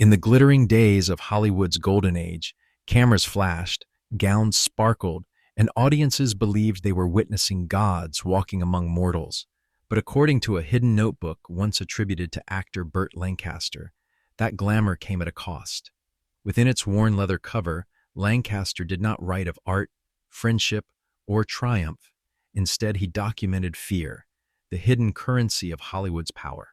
In the glittering days of Hollywood's golden age, cameras flashed, gowns sparkled, and audiences believed they were witnessing gods walking among mortals. But according to a hidden notebook once attributed to actor Burt Lancaster, that glamour came at a cost. Within its worn leather cover, Lancaster did not write of art, friendship, or triumph. Instead, he documented fear, the hidden currency of Hollywood's power.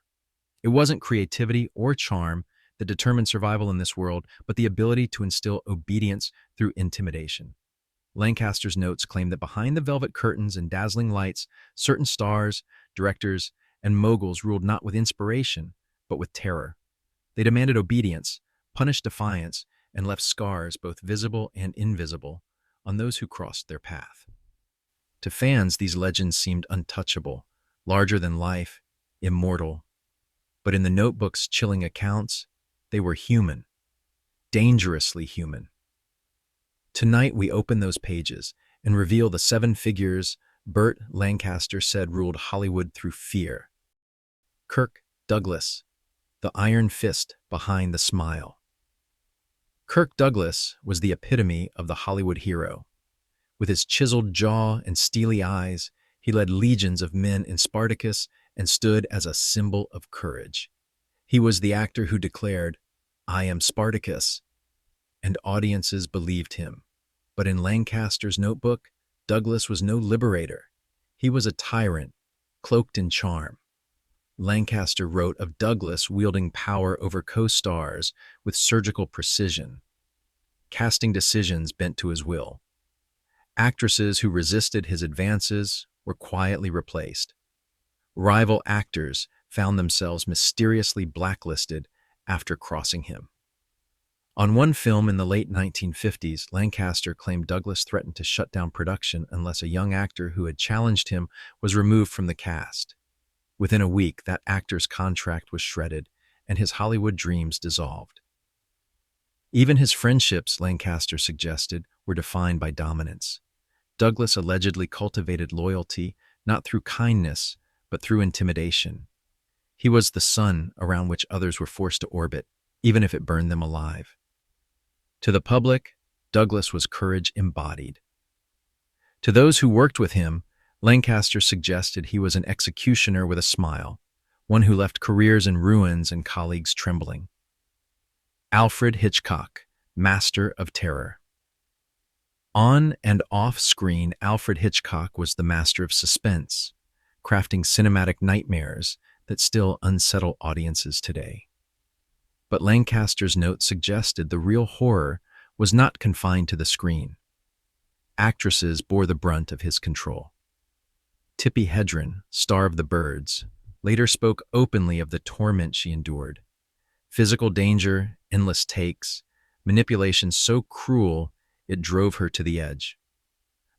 It wasn't creativity or charm that determined survival in this world, but the ability to instill obedience through intimidation. Lancaster's notes claim that behind the velvet curtains and dazzling lights, certain stars, directors, and moguls ruled not with inspiration, but with terror. They demanded obedience, punished defiance, and left scars, both visible and invisible, on those who crossed their path. To fans, these legends seemed untouchable, larger than life, immortal. But in the notebook's chilling accounts, they were human, dangerously human. Tonight we open those pages and reveal the 7 figures Burt Lancaster said ruled Hollywood through fear. Kirk Douglas, the iron fist behind the smile. Kirk Douglas was the epitome of the Hollywood hero. With his chiseled jaw and steely eyes, he led legions of men in Spartacus and stood as a symbol of courage. He was the actor who declared, "I am Spartacus," and audiences believed him. But in Lancaster's notebook, Douglas was no liberator. He was a tyrant, cloaked in charm. Lancaster wrote of Douglas wielding power over co-stars with surgical precision, casting decisions bent to his will. Actresses who resisted his advances were quietly replaced. Rival actors found themselves mysteriously blacklisted after crossing him. On one film in the late 1950s, Lancaster claimed Douglas threatened to shut down production unless a young actor who had challenged him was removed from the cast. Within a week, that actor's contract was shredded and his Hollywood dreams dissolved. Even his friendships, Lancaster suggested, were defined by dominance. Douglas allegedly cultivated loyalty not through kindness, but through intimidation. He was the sun around which others were forced to orbit, even if it burned them alive. To the public, Douglas was courage embodied. To those who worked with him, Lancaster suggested he was an executioner with a smile, one who left careers in ruins and colleagues trembling. Alfred Hitchcock, master of terror. On and off screen, Alfred Hitchcock was the master of suspense, crafting cinematic nightmares that still unsettle audiences today. But Lancaster's note suggested the real horror was not confined to the screen. Actresses bore the brunt of his control. Tippi Hedren, star of The Birds, later spoke openly of the torment she endured. Physical danger, endless takes, manipulation so cruel it drove her to the edge.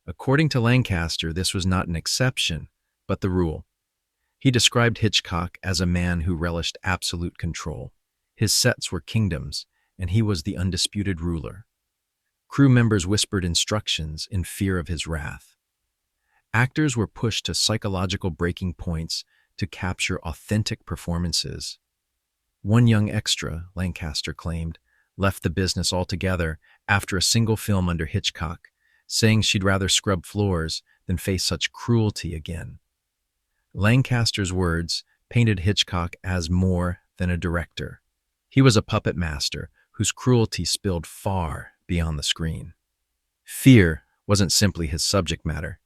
According to Lancaster, this was not an exception, but the rule. He described Hitchcock as a man who relished absolute control. His sets were kingdoms, and he was the undisputed ruler. Crew members whispered instructions in fear of his wrath. Actors were pushed to psychological breaking points to capture authentic performances. One young extra, Lancaster claimed, left the business altogether after a single film under Hitchcock, saying she'd rather scrub floors than face such cruelty again. Lancaster's words painted Hitchcock as more than a director. He was a puppet master whose cruelty spilled far beyond the screen. Fear wasn't simply his subject matter.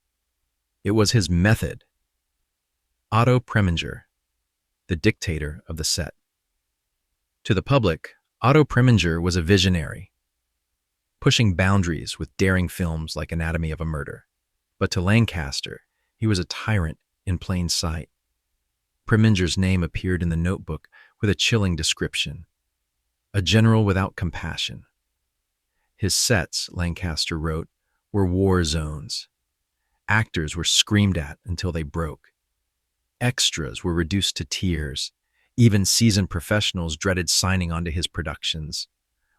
It was his method. Otto Preminger, the dictator of the set. To the public, Otto Preminger was a visionary, pushing boundaries with daring films like Anatomy of a Murder. But to Lancaster, he was a tyrant in plain sight. Preminger's name appeared in the notebook with a chilling description: a general without compassion. His sets, Lancaster wrote, were war zones. Actors were screamed at until they broke. Extras were reduced to tears. Even seasoned professionals dreaded signing onto his productions.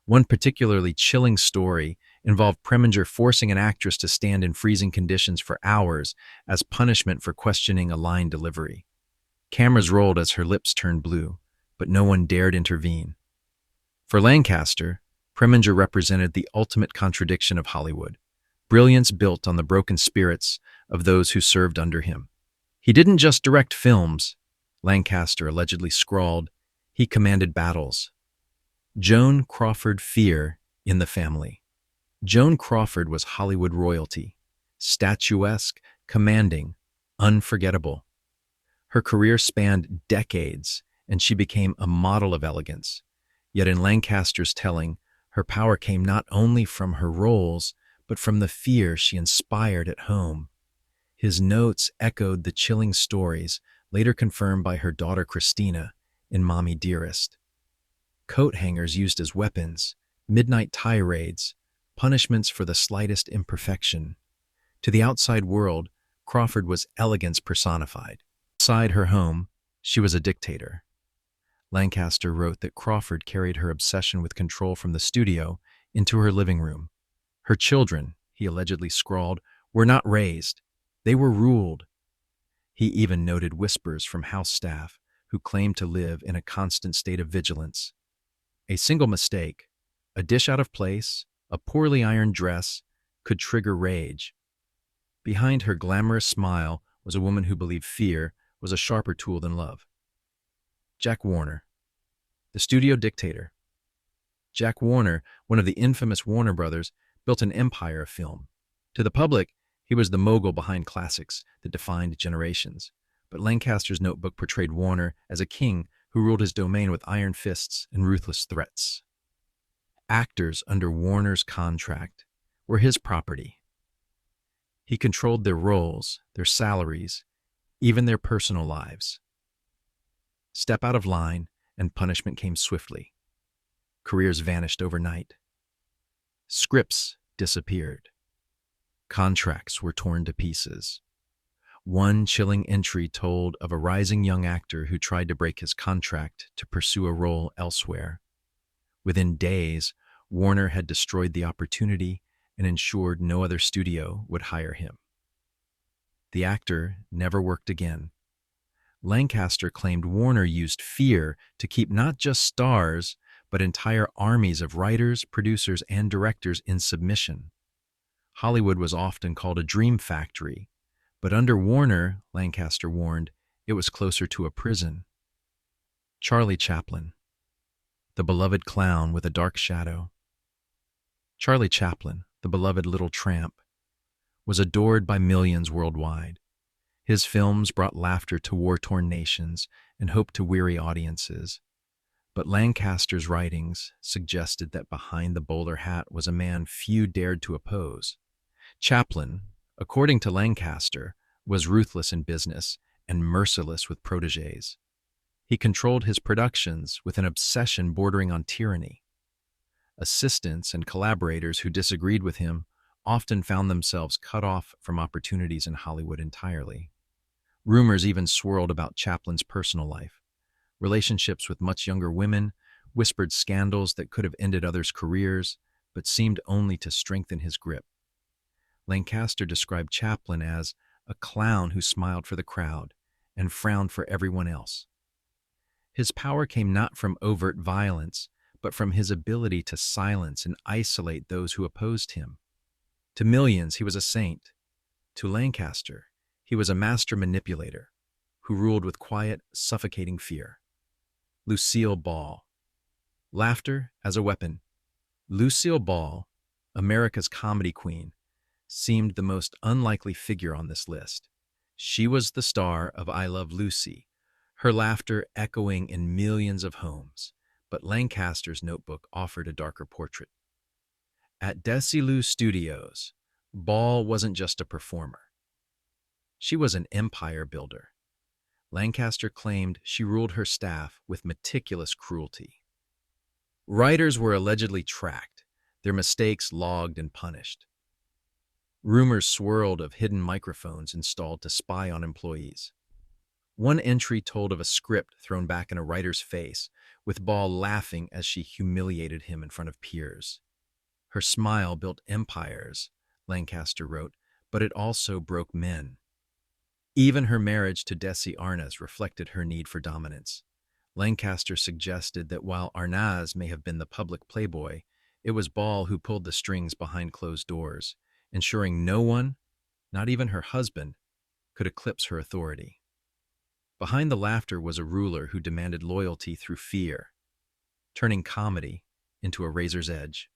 One particularly chilling story involved Preminger forcing an actress to stand in freezing conditions for hours as punishment for questioning a line delivery. Cameras rolled as her lips turned blue, but no one dared intervene. For Lancaster, Preminger represented the ultimate contradiction of Hollywood, brilliance built on the broken spirits of those who served under him. He didn't just direct films, Lancaster allegedly scrawled, he commanded battles. Joan Crawford fear in the family. Joan Crawford was Hollywood royalty, statuesque, commanding, unforgettable. Her career spanned decades, and she became a model of elegance. Yet in Lancaster's telling, her power came not only from her roles, but from the fear she inspired at home. His notes echoed the chilling stories later confirmed by her daughter Christina in Mommy Dearest. Coat hangers used as weapons, midnight tirades, punishments for the slightest imperfection. To the outside world, Crawford was elegance personified. Inside her home, she was a dictator. Lancaster wrote that Crawford carried her obsession with control from the studio into her living room. Her children, he allegedly scrawled, were not raised. They were ruled. He even noted whispers from house staff who claimed to live in a constant state of vigilance. A single mistake, a dish out of place, a poorly ironed dress, could trigger rage. Behind her glamorous smile was a woman who believed fear was a sharper tool than love. Jack Warner, the studio dictator. Jack Warner, one of the infamous Warner brothers, built an empire of film. To the public, he was the mogul behind classics that defined generations. But Lancaster's notebook portrayed Warner as a king who ruled his domain with iron fists and ruthless threats. Actors under Warner's contract were his property. He controlled their roles, their salaries, even their personal lives. Step out of line, and punishment came swiftly. Careers vanished overnight. Scripts disappeared. Contracts were torn to pieces. One chilling entry told of a rising young actor who tried to break his contract to pursue a role elsewhere. Within days, Warner had destroyed the opportunity and ensured no other studio would hire him. The actor never worked again. Lancaster claimed Warner used fear to keep not just stars, but entire armies of writers, producers, and directors in submission. Hollywood was often called a dream factory, but under Warner, Lancaster warned, it was closer to a prison. Charlie Chaplin, the beloved clown with a dark shadow. Charlie Chaplin, the beloved little tramp, was adored by millions worldwide. His films brought laughter to war-torn nations and hope to weary audiences. But Lancaster's writings suggested that behind the bowler hat was a man few dared to oppose. Chaplin, according to Lancaster, was ruthless in business and merciless with protégés. He controlled his productions with an obsession bordering on tyranny. Assistants and collaborators who disagreed with him often found themselves cut off from opportunities in Hollywood entirely. Rumors even swirled about Chaplin's personal life. Relationships with much younger women, whispered scandals that could have ended others' careers, but seemed only to strengthen his grip. Lancaster described Chaplin as a clown who smiled for the crowd and frowned for everyone else. His power came not from overt violence, but from his ability to silence and isolate those who opposed him. To millions, he was a saint. To Lancaster, he was a master manipulator who ruled with quiet, suffocating fear. Lucille Ball. Laughter as a weapon. Lucille Ball, America's comedy queen, seemed the most unlikely figure on this list. She was the star of I Love Lucy, her laughter echoing in millions of homes, but Lancaster's notebook offered a darker portrait. At Desilu Studios, Ball wasn't just a performer. She was an empire builder. Lancaster claimed she ruled her staff with meticulous cruelty. Writers were allegedly tracked, their mistakes logged and punished. Rumors swirled of hidden microphones installed to spy on employees. One entry told of a script thrown back in a writer's face, with Ball laughing as she humiliated him in front of peers. Her smile built empires, Lancaster wrote, but it also broke men. Even her marriage to Desi Arnaz reflected her need for dominance. Lancaster suggested that while Arnaz may have been the public playboy, it was Ball who pulled the strings behind closed doors, ensuring no one, not even her husband, could eclipse her authority. Behind the laughter was a ruler who demanded loyalty through fear, turning comedy into a razor's edge.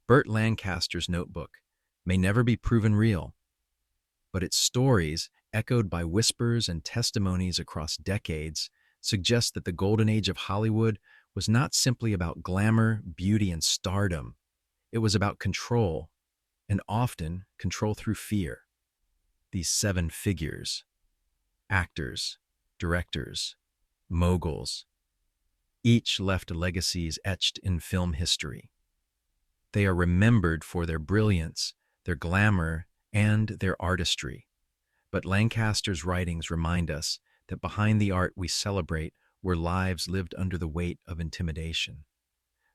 Burt Lancaster's notebook may never be proven real, but its stories, echoed by whispers and testimonies across decades, suggest that the golden age of Hollywood was not simply about glamour, beauty, and stardom. It was about control, and often control through fear. These seven figures, actors, directors, moguls, each left legacies etched in film history. They are remembered for their brilliance, their glamour, and their artistry. But Lancaster's writings remind us that behind the art we celebrate were lives lived under the weight of intimidation.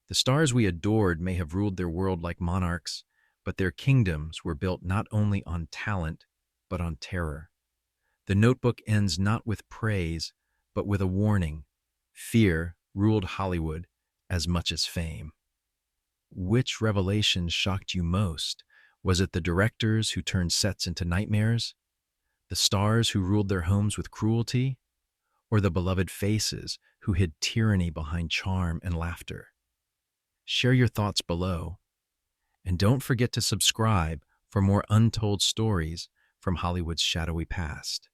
The stars we adored may have ruled their world like monarchs, but their kingdoms were built not only on talent, but on terror. The notebook ends not with praise, but with a warning. Fear ruled Hollywood as much as fame. Which revelation shocked you most? Was it the directors who turned sets into nightmares? The stars who ruled their homes with cruelty? Or the beloved faces who hid tyranny behind charm and laughter? Share your thoughts below. And don't forget to subscribe for more untold stories from Hollywood's shadowy past.